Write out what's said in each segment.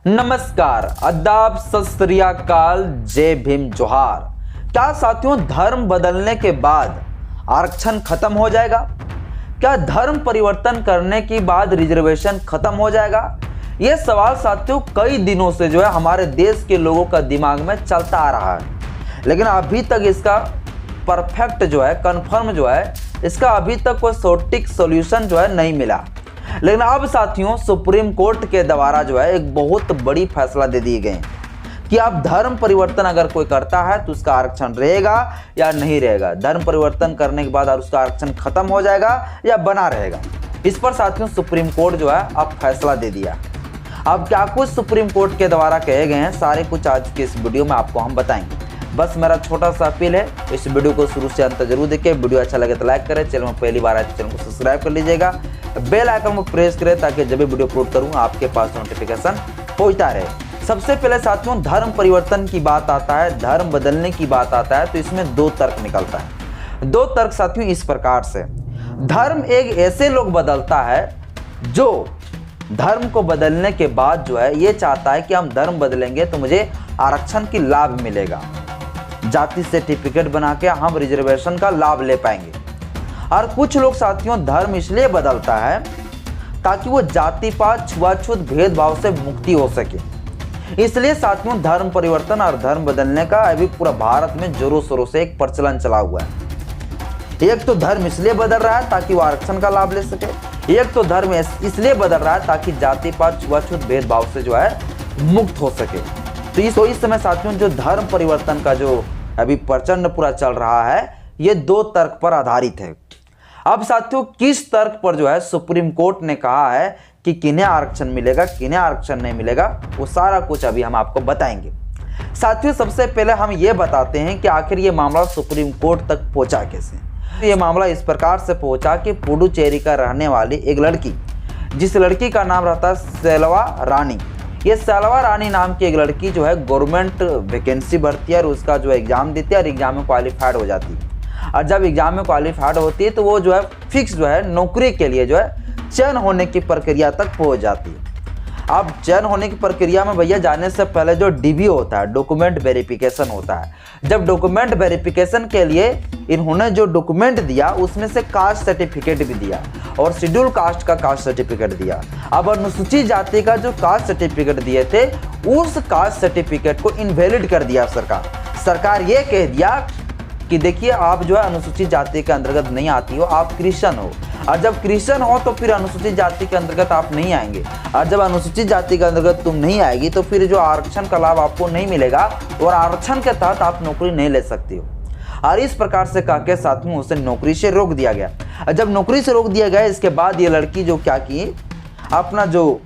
नमस्कार, आदाब, सत श्री अकाल, जय भीम, जोहार। क्या साथियों, धर्म बदलने के बाद आरक्षण खत्म हो जाएगा? क्या धर्म परिवर्तन करने के बाद रिजर्वेशन खत्म हो जाएगा? यह सवाल साथियों कई दिनों से हमारे देश के लोगों का दिमाग में चलता आ रहा है, लेकिन अभी तक इसका परफेक्ट कंफर्म इसका अभी तक कोई सटीक सॉल्यूशन नहीं मिला। लेकिन अब साथियों सुप्रीम कोर्ट के द्वारा एक बहुत बड़ी फैसला दे दिए गए कि अब धर्म परिवर्तन अगर कोई करता है तो उसका आरक्षण रहेगा या नहीं रहेगा, धर्म परिवर्तन करने के बाद उसका आरक्षण खत्म हो जाएगा या बना रहेगा। इस पर साथियों सुप्रीम कोर्ट अब फैसला दे दिया। अब क्या कुछ सुप्रीम कोर्ट के द्वारा कहे गए हैं, सारे कुछ आज के इस वीडियो में आपको हम बताएंगे। बस मेरा छोटा सा अपील है, इस वीडियो को शुरू से अंत जरूर देखें। वीडियो अच्छा लगे तो लाइक करें, चैनल में पहली बार आए तो चैनल को सब्सक्राइब कर लीजिएगा, बेल आइकन को प्रेस करें ताकि जब भी वीडियो अपलोड करूं आपके पास नोटिफिकेशन पहुंचता रहे। सबसे पहले साथियों धर्म परिवर्तन की बात आता है, धर्म बदलने की बात आता है तो इसमें दो तर्क निकलता है। दो तर्क साथियों इस प्रकार से, धर्म एक ऐसे लोग बदलता है जो धर्म को बदलने के बाद ये चाहता है कि हम धर्म बदलेंगे तो मुझे आरक्षण की लाभ मिलेगा, जाति सर्टिफिकेट बना के हम रिजर्वेशन का लाभ ले पाएंगे। और कुछ लोग साथियों धर्म इसलिए बदलता है ताकि वो जाति पात छुआछूत भेदभाव से मुक्ति हो सके। इसलिए साथियों धर्म परिवर्तन और धर्म बदलने का अभी पूरा भारत में जोरों शोरों से एक प्रचलन चला हुआ है। एक तो धर्म इसलिए बदल रहा है ताकि वो आरक्षण का लाभ ले सके, एक तो धर्म इसलिए बदल रहा है ताकि जाति पात छुआछूत भेदभाव से मुक्त हो सके। तो इस समय साथियों जो धर्म परिवर्तन का जो अभी प्रचंड पूरा चल रहा है, ये दो तर्क पर आधारित है। अब साथियों किस तर्क पर सुप्रीम कोर्ट ने कहा है कि किन्हें आरक्षण मिलेगा, किन्हें आरक्षण नहीं मिलेगा, वो सारा कुछ अभी हम आपको बताएंगे। साथियों सबसे पहले हम ये बताते हैं कि आखिर ये मामला सुप्रीम कोर्ट तक पहुंचा कैसे। ये मामला इस प्रकार से पहुंचा कि पुडुचेरी का रहने वाली एक लड़की, जिस लड़की का नाम रहता है सेल्वा रानी, ये सेल्वा रानी नाम की एक लड़की गवर्नमेंट वैकेंसी भरती है और उसका एग्जाम देती है और एग्जाम में क्वालिफाइड हो जाती है। और जब एग्जाम में क्वालिफाइड होती है तो वो फिक्स नौकरी के लिए चयन होने की प्रक्रिया तक पहुंच जाती है। अब चयन होने की प्रक्रिया में भैया जाने से पहले जो डीबी होता है, डॉक्यूमेंट वेरिफिकेशन होता है। जब डॉक्यूमेंट वेरिफिकेशन के लिए इन्होंने जो डॉक्यूमेंट दिया उसमें से कास्ट सर्टिफिकेट भी दिया और शेड्यूल कास्ट का कास्ट सर्टिफिकेट दिया। अब अनुसूचित जाति का जो कास्ट सर्टिफिकेट दिए थे उस कास्ट सर्टिफिकेट को इनवैलिड कर दिया सरकार ये कह दिया कि देखिए आप अनुसूचित जाति के अंतर्गत नहीं आती हो, आप क्रिश्चियन हो, और जब क्रिश्चियन हो तो फिर अनुसूचित जाति के अंतर्गत आप नहीं आएंगे, और जब अनुसूचित जाति के अंतर्गत तुम नहीं आएगी तो फिर जो आरक्षण का लाभ आपको नहीं मिलेगा और आरक्षण के तहत आप नौकरी नहीं ले सकती हो। और इस प्रकार से कह के साथ में उसे नौकरी से रोक दिया गया। और जब नौकरी से रोक दिया गया इसके बाद ये लड़की क्या की, अपना जो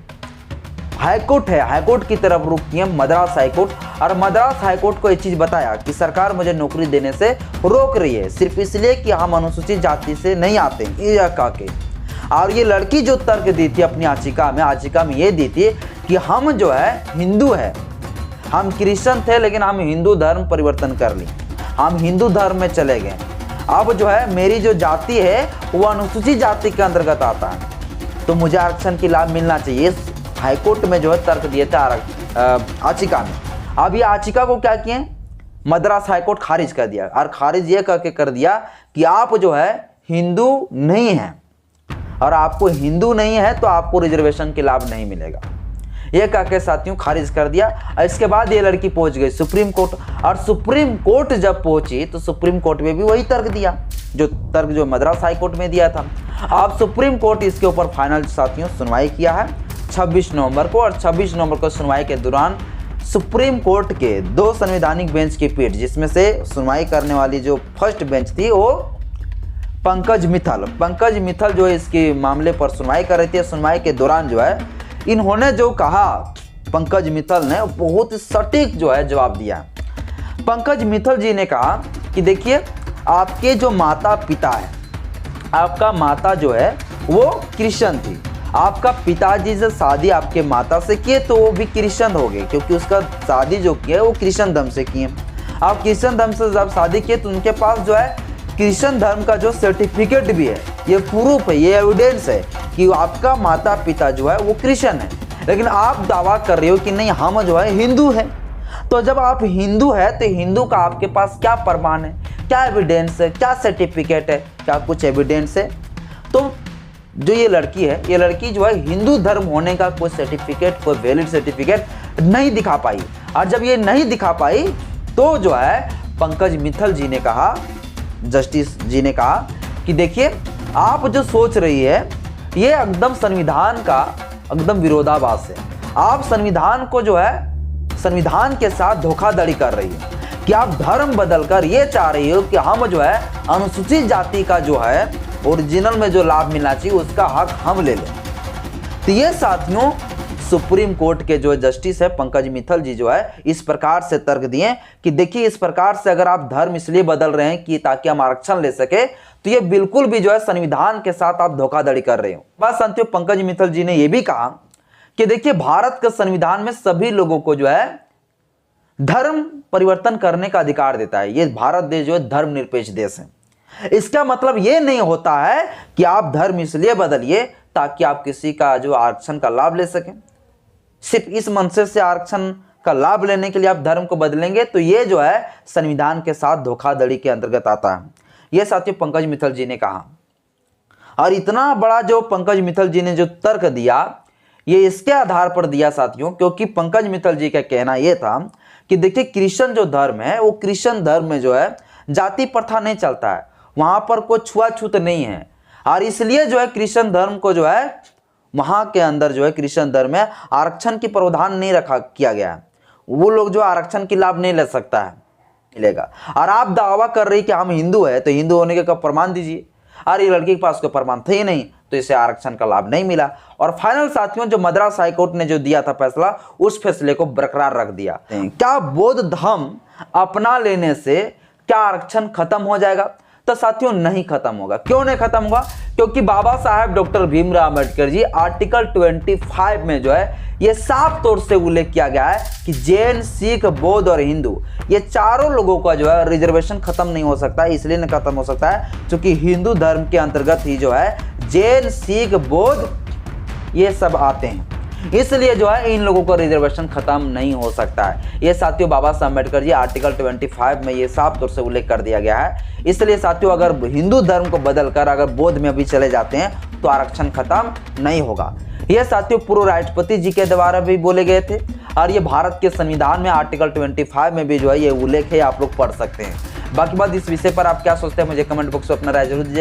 हाईकोर्ट है, हाईकोर्ट की तरफ रुख किए, मद्रास हाईकोर्ट। और मद्रास हाईकोर्ट को ये चीज़ बताया कि सरकार मुझे नौकरी देने से रोक रही है सिर्फ इसलिए कि हम अनुसूचित जाति से नहीं आते, ये कह के। और ये लड़की जो तर्क दी थी अपनी याचिका में ये दी थी कि हम हिंदू है, हम क्रिश्चियन थे लेकिन हम हिंदू धर्म परिवर्तन कर ली, हम हिंदू धर्म में चले गए। अब मेरी जो जाति है वो अनुसूचित जाति के अंतर्गत आता है तो मुझे आरक्षण की लाभ मिलना चाहिए। हाईकोर्ट में तर्क दिए थे याचिका में। अब ये याचिका को क्या किए, मद्रास हाईकोर्ट खारिज कर दिया और खारिज ये करके कर दिया कि आप हिंदू नहीं हैं और आपको हिंदू नहीं है तो आपको रिजर्वेशन के लाभ नहीं मिलेगा, ये कह के साथियों खारिज कर दिया। इसके बाद ये लड़की पहुंच गई सुप्रीम कोर्ट, और सुप्रीम कोर्ट जब पहुंची तो सुप्रीम कोर्ट में भी वही तर्क दिया जो मद्रास हाईकोर्ट में दिया था। अब सुप्रीम कोर्ट इसके ऊपर फाइनल साथियों सुनवाई किया है 26 नवंबर को, और 26 नवंबर को सुनवाई के दौरान सुप्रीम कोर्ट के दो संवैधानिक बेंच की पीठ, जिसमें से सुनवाई करने वाली जो फर्स्ट बेंच थी वो पंकज मित्तल इसके मामले पर सुनवाई कर रही थी। सुनवाई के दौरान इन्होंने जो कहा, पंकज मित्तल ने बहुत सटीक जवाब दिया। पंकज मित्तल जी ने कहा कि देखिए आपके जो माता पिता है, आपका माता वो क्रिश्चियन थी, आपका पिताजी से शादी आपके माता से किए तो वो भी क्रिश्चियन हो गए क्योंकि उसका शादी जो किया वो क्रिश्चियन धर्म से किए। आप क्रिश्चियन धर्म से जब शादी किए तो उनके पास क्रिश्चियन धर्म का जो सर्टिफिकेट भी है, ये प्रूफ है, ये एविडेंस है कि आपका माता पिता वो क्रिश्चियन है। लेकिन आप दावा कर रहे हो कि नहीं हम जो है हिंदू है। तो जब आप हिंदू है तो हिंदू का आपके पास क्या प्रमाण है, क्या एविडेंस है, क्या सर्टिफिकेट है, क्या कुछ एविडेंस है? तो जो ये लड़की जो है हिंदू धर्म होने का कोई सर्टिफिकेट, कोई वैलिड सर्टिफिकेट नहीं दिखा पाई। और जब ये नहीं दिखा पाई तो जो है पंकज मित्तल जी ने कहा, जस्टिस जी ने कहा कि देखिए आप जो सोच रही है ये एकदम संविधान का एकदम विरोधाभास है। आप संविधान को जो है संविधान के साथ धोखाधड़ी कर रही है कि आप धर्म बदलकर ये चाह रही हो कि हम जो है अनुसूचित जाति का जो है ओरिजिनल में जो लाभ मिलना चाहिए उसका हक हम ले लें। तो ये साथियों सुप्रीम कोर्ट के जो जस्टिस है पंकज मित्तल जी जो है इस प्रकार से तर्क दिए कि देखिए इस प्रकार से अगर आप धर्म इसलिए बदल रहे हैं कि ताकि हम आरक्षण ले सके तो ये बिल्कुल भी जो है संविधान के साथ आप धोखाधड़ी कर रहे हो। बस साथियों पंकज मित्तल जी ने यह भी कहा कि देखिए भारत के संविधान में सभी लोगों को जो है धर्म परिवर्तन करने का अधिकार देता है। ये भारत देश जो है धर्मनिरपेक्ष देश है। इसका मतलब ये नहीं होता है कि आप धर्म इसलिए बदलिए ताकि आप किसी का जो आरक्षण का लाभ ले सकें। सिर्फ इस मंशे से आरक्षण का लाभ लेने के लिए आप धर्म को बदलेंगे तो ये जो है संविधान के साथ धोखाधड़ी के अंतर्गत आता है। यह साथियों पंकज मित्तल जी ने कहा। और इतना बड़ा जो पंकज मित्तल जी ने जो तर्क दिया ये इसके आधार पर दिया साथियों, क्योंकि पंकज मित्तल जी का कहना यह था कि देखिए क्रिश्चियन जो धर्म है वो क्रिश्चियन धर्म में जो है जाति प्रथा नहीं चलता है, वहां पर कोई छुआछूत नहीं है। और इसलिए जो है क्रिश्चियन धर्म को जो है वहां के अंदर जो है क्रिश्चियन धर्म में आरक्षण की प्रावधान नहीं रखा किया गया है। वो लोग जो आरक्षण की लाभ नहीं ले सकता है मिलेगा। और आप दावा कर रही कि हम हिंदू है तो हिंदू होने का प्रमाण दीजिए। और ये लड़की के पास कोई प्रमाण थे ही नहीं तो इसे आरक्षण का लाभ नहीं मिला। और फाइनल साथियों जो मद्रास हाईकोर्ट ने जो दिया था फैसला उस फैसले को बरकरार रख दिया। क्या बौद्ध धर्म अपना लेने से क्या आरक्षण खत्म हो जाएगा? तो साथियों नहीं खत्म होगा। क्यों नहीं खत्म होगा? क्योंकि बाबा साहेब डॉक्टर भीमराव अंबेडकर जी आर्टिकल 25 में जो है ये साफ तौर से उल्लेख किया गया है कि जैन, सिख, बौद्ध और हिंदू ये चारों लोगों का जो है रिजर्वेशन खत्म नहीं हो सकता है। इसलिए नहीं खत्म हो सकता है क्योंकि हिंदू धर्म के अंतर्गत ही जो है जैन, सिख, बौद्ध ये सब आते हैं। इसलिए जो है इन लोगों का रिजर्वेशन खत्म नहीं हो सकता है। ये साथियों बाबा साहब अम्बेडकर जी आर्टिकल 25 में ये साफ तौर से उल्लेख कर दिया गया है। इसलिए साथियों अगर हिंदू धर्म को बदलकर अगर बौद्ध में भी चले जाते हैं तो आरक्षण खत्म नहीं होगा। ये साथियों पूर्व राष्ट्रपति जी के द्वारा भी बोले गए थे और ये भारत के संविधान में आर्टिकल 25 में भी जो है ये उल्लेख है, आप लोग पढ़ सकते हैं। बाकी बात इस विषय पर आप क्या सोचते हैं मुझे कमेंट बॉक्स में अपना राय जरूर दीजिए।